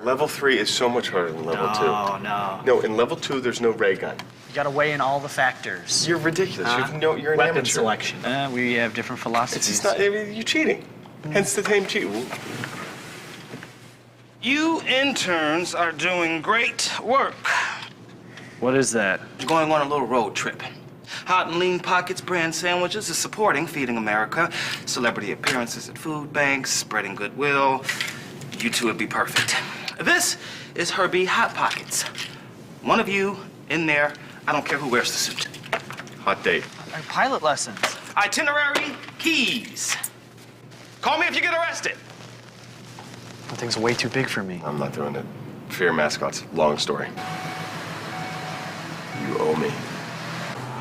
Level 3 is so much harder than level 2. No. No, in level 2, there's no ray gun. You gotta weigh in all the factors. You're ridiculous. You're an Weapon amateur. selection. We have different philosophies. It's just not, you're cheating. Hence the name cheat. You interns are doing great work. What is that? You're going on a little road trip. Hot and Lean Pockets brand sandwiches is supporting Feeding America. Celebrity appearances at food banks, spreading goodwill. You two would be perfect. This is Herbie Hot Pockets. One of you in there, I don't care who wears the suit. Hot date. Our pilot lessons. Itinerary keys. Call me if you get arrested. That thing's way too big for me. I'm not doing it. Fear mascots. Long story. You owe me.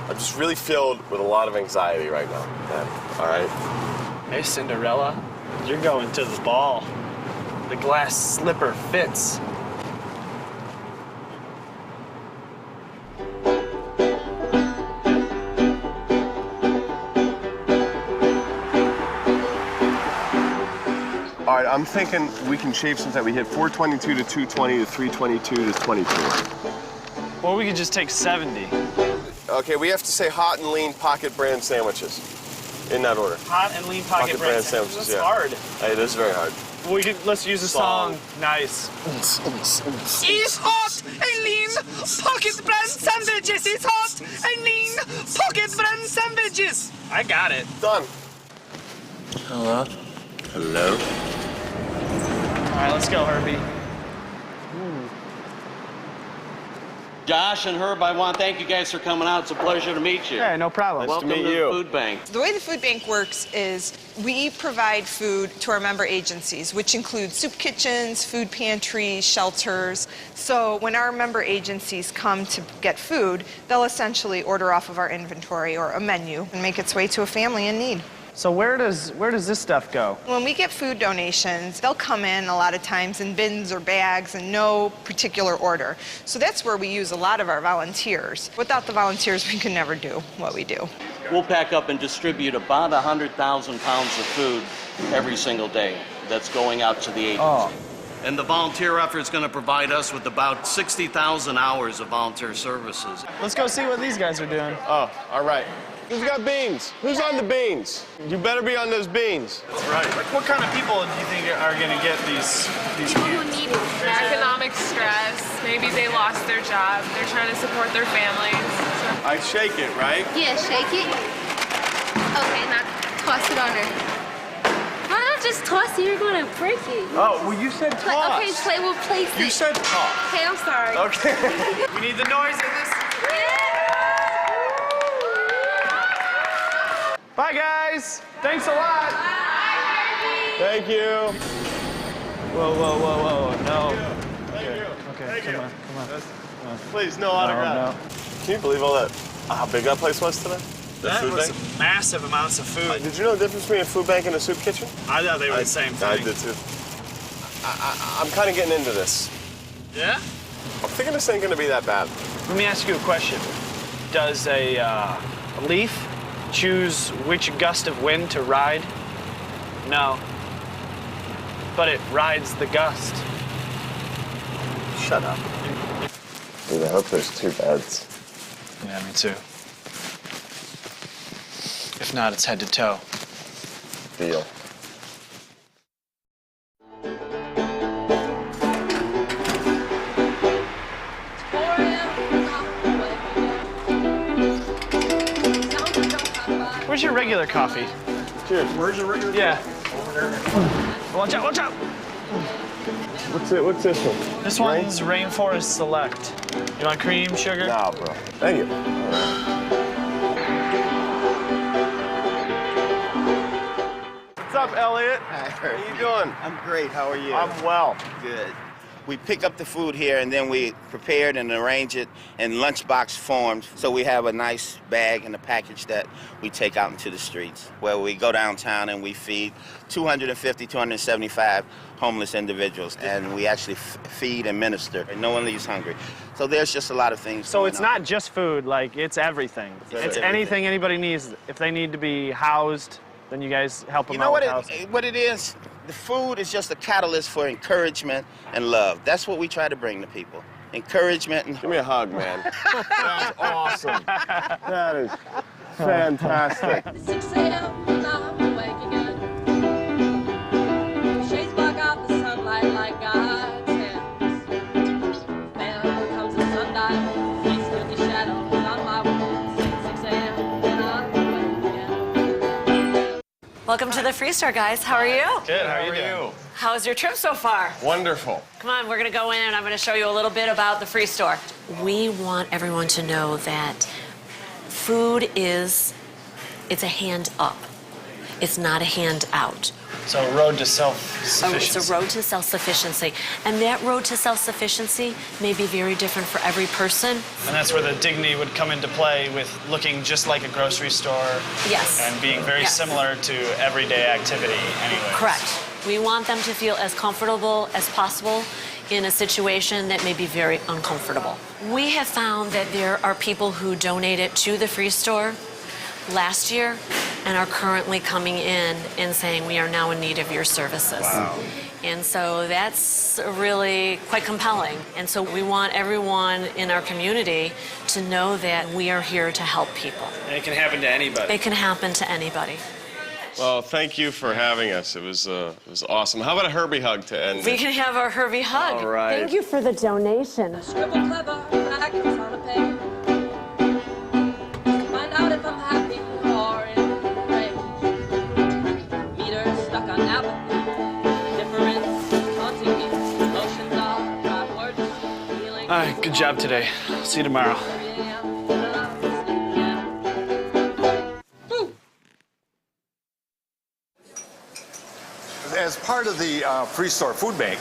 I'm just really filled with a lot of anxiety right now. All right? Hey, Cinderella, you're going to the ball. The glass slipper fits. All right, I'm thinking we can shave some time. We hit 422 to 220 to 322 to 24. Or we could just take 70. Okay, we have to say hot and lean pocket brand sandwiches. In that order. Hot and lean pocket brand sandwiches. That's hard. It is very hard. Let's use a song. Nice. It's hot and lean pocket brand sandwiches. It's hot and lean pocket brand sandwiches. I got it. Done. Hello? Hello? All right, let's go, Herbie. Josh and Herb, I want to thank you guys for coming out. It's a pleasure to meet you. Yeah, no problem. Welcome to the food bank. The way the food bank works is we provide food to our member agencies, which include soup kitchens, food pantries, shelters. So when our member agencies come to get food, they'll essentially order off of our inventory or a menu and make its way to a family in need. So where does this stuff go? When we get food donations, they'll come in a lot of times in bins or bags in no particular order. So that's where we use a lot of our volunteers. Without the volunteers, we could never do what we do. We'll pack up and distribute about 100,000 pounds of food every single day that's going out to the agency. Oh. And the volunteer effort is going to provide us with about 60,000 hours of volunteer services. Let's go see what these guys are doing. Oh, all right. Who's got beans? Who's on the beans? You better be on those beans. That's right. What kind of people do you think are going to get these People who need economic stress. Maybe they lost their job. They're trying to support their families. I shake it, right? Yeah, shake it. Okay, now toss it on her. Why not just toss it? You're going to break it. Oh, well, you said toss. Okay, we'll place it. You said toss. Okay, I'm sorry. Okay. We need the noise in this. Bye, guys. Thanks a lot. Thank you. Whoa. No. Thank you. Come on. Please, no autograph. No. Can you believe all that? How big that place was today? The That food was bank? massive amounts of food. Did you know the difference between a food bank and a soup kitchen? I thought they were the same thing. I did too. I'm kind of getting into this. Yeah? I'm thinking this ain't gonna be that bad. Let me ask you a question. Does a leaf choose which gust of wind to ride? No. But it rides the gust. Shut up. Dude, I hope there's 2 beds. Yeah, me too. If not, it's head to toe. Deal. Where's your regular coffee? Cheers. Where's your regular? Yeah. Watch out. What's this one? This one's Rainforest Select. You want cream, sugar? Nah, bro. Thank you. What's up, Elliot? Hi, How you doing? I'm great. How are you? I'm well. Good. We pick up the food here and then we prepare it and arrange it in lunchbox forms. So we have a nice bag and a package that we take out into the streets where we go downtown and we feed 250, 275 homeless individuals. And we actually feed and minister. And no one leaves hungry. So there's just a lot of things. So it's not just food, like it's everything. It's anything anybody needs. If they need to be housed, Then you guys help them You know out what with housing. what it is? The food is just a catalyst for encouragement and love. That's what we try to bring to people. Encouragement and... Give me a hug, man. That's awesome. That is fantastic. 6 a.m. and I'm waking up. Shades block out the sunlight like God's hands. Then comes the sundial, face with the shadows on my walls. 6 a.m. and I'm waking up. Welcome to the Free Store, guys. How are you? Good, how are you doing? How's your trip so far? Wonderful. Come on, we're gonna go in and I'm gonna show you a little bit about the Free Store. We want everyone to know that food it's a hand up. It's not a hand out. So a road to self-sufficiency. It's a road to self-sufficiency. And that road to self-sufficiency may be very different for every person. And that's where the dignity would come into play with looking just like a grocery store. Yes. And being very Yes. similar to everyday activity anyway. Correct. We want them to feel as comfortable as possible in a situation that may be very uncomfortable. We have found that there are people who donated to the Free Store last year and are currently coming in and saying, we are now in need of your services. Wow. And so that's really quite compelling. And so we want everyone in our community to know that we are here to help people. And it can happen to anybody. It can happen to anybody. Well, thank you for having us. It was awesome. How about a Herbie hug to end? We can have our Herbie hug. All right. Thank you for the donation. Scribble clever, fragments on a page. Find out if I'm happy or in rage. Meters stuck on apathy. Difference haunting me. Emotions are bad words. Feeling. All right, good job today. See you tomorrow. As part of the Free Store Food Bank,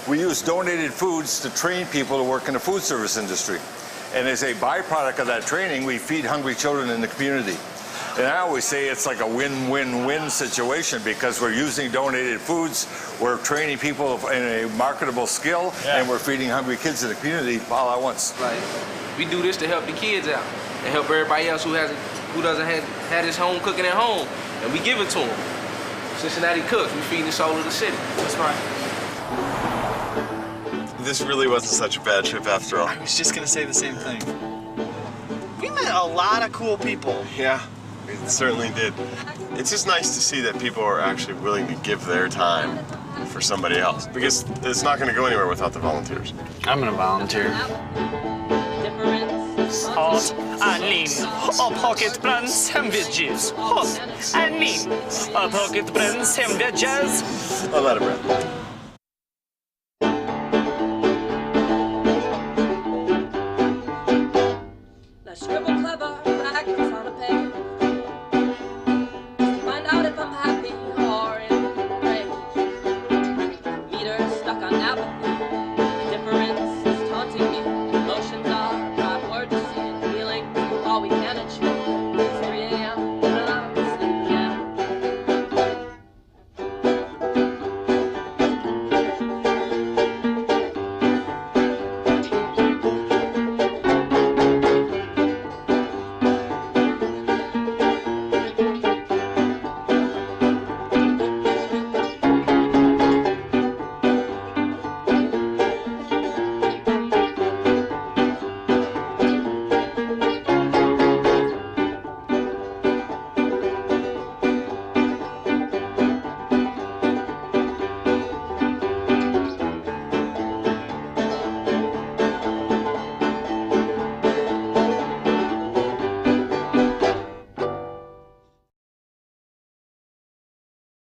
we use donated foods to train people to work in the food service industry. And as a byproduct of that training, we feed hungry children in the community. And I always say it's like a win-win-win situation because we're using donated foods, we're training people in a marketable skill, and we're feeding hungry kids in the community all at once. Right. We do this to help the kids out and help everybody else who doesn't have his home cooking at home, and we give it to them. Cincinnati cooks, we feed the soul of the city. That's right. This really wasn't such a bad trip after all. I was just gonna say the same thing. We met a lot of cool people. Yeah, it certainly did. It's just nice to see that people are actually willing to give their time for somebody else because it's not going to go anywhere without the volunteers. I'm gonna volunteer. Hot and lean, a pocket brand sandwiches. Hot and lean, a pocket brand sandwiches. A lot of bread. Scribble